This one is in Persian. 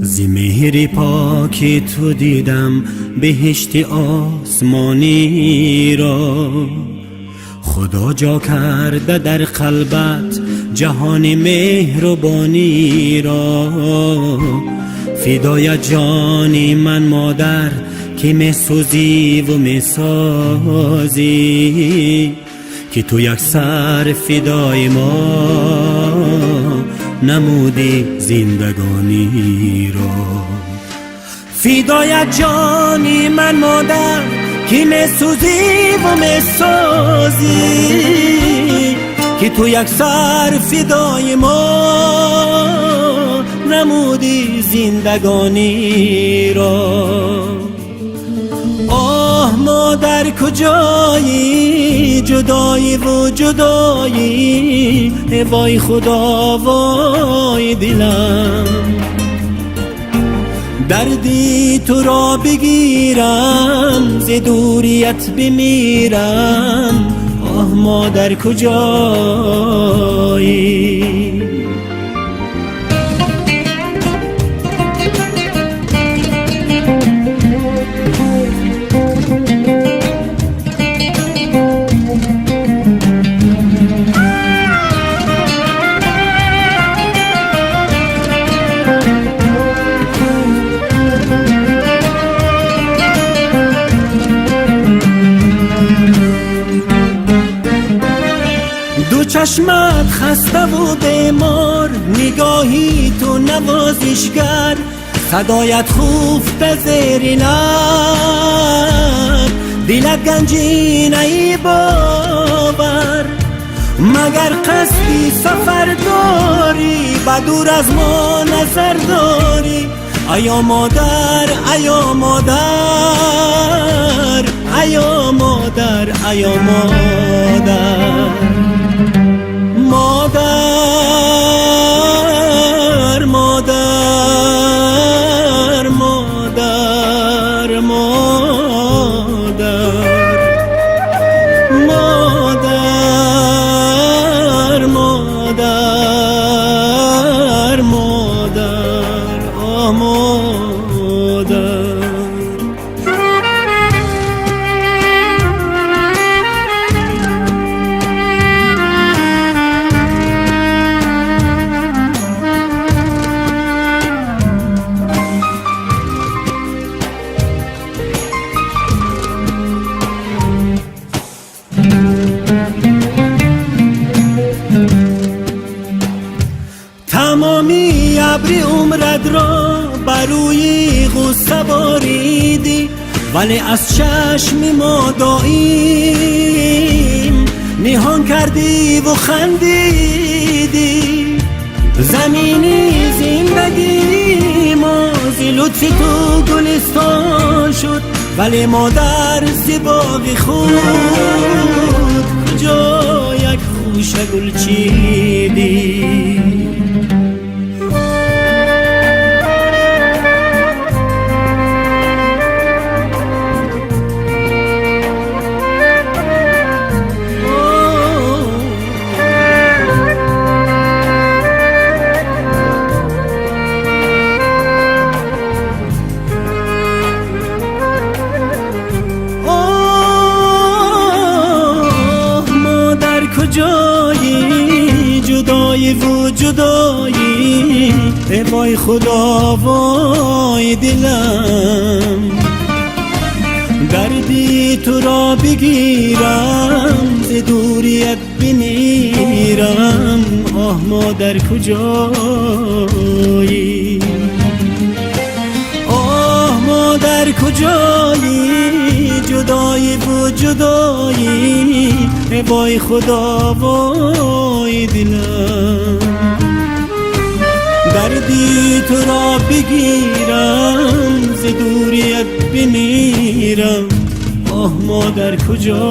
زی مهری پاکی تو دیدم بهشت آسمانی را. خدا جا کرده در قلبت جهان مهربانی را. فدای جانی من مادر که میسوزی و میسازی، که تو یک سر فدای ما نمودی زندگانی را. فدای جانی من مادر که میسوزی و میسازی، که تو یک سر فدای ما نمودی زندگانی را. آه مادر کجایی، جدایی و جدایی، وای خدا وای دلم. دردی تو را بگیرم، ز دوریت بمیرم، آه مادر کجایی. دو چشمت خسته و بیمار، نگاهی تو نوازشگر، صدایت خفته زیر لب، دلت گنجینه ای باور. مگر قصدی سفر داری، بدور از ما نظر داری؟ ایا مادر ایا مادر ایا مادر ایا مادر، مادر مادر مادر مادر مادر مادر آه مادر. تمامی ابری عمرت را بروی غصه باریدی، ولی از چشم ما دائم نهان کردی و خندیدی. زمینی زندگی ما ز لطف تو گلستان شد، ولی مادر ز باغ خود کجا یک خوشه گل چیدی. کجایی جدایی و جدایی، وای خدا وای دلم. دردی تو را بگیرم، ز دوریت بمیرم، آه مادر کجایی. آه مادر کجایی جدایی و جدایی، وای خدا وای دلم. دردی تو را بگیرم، ز دوریت بمیرم، آه مادر کجایی.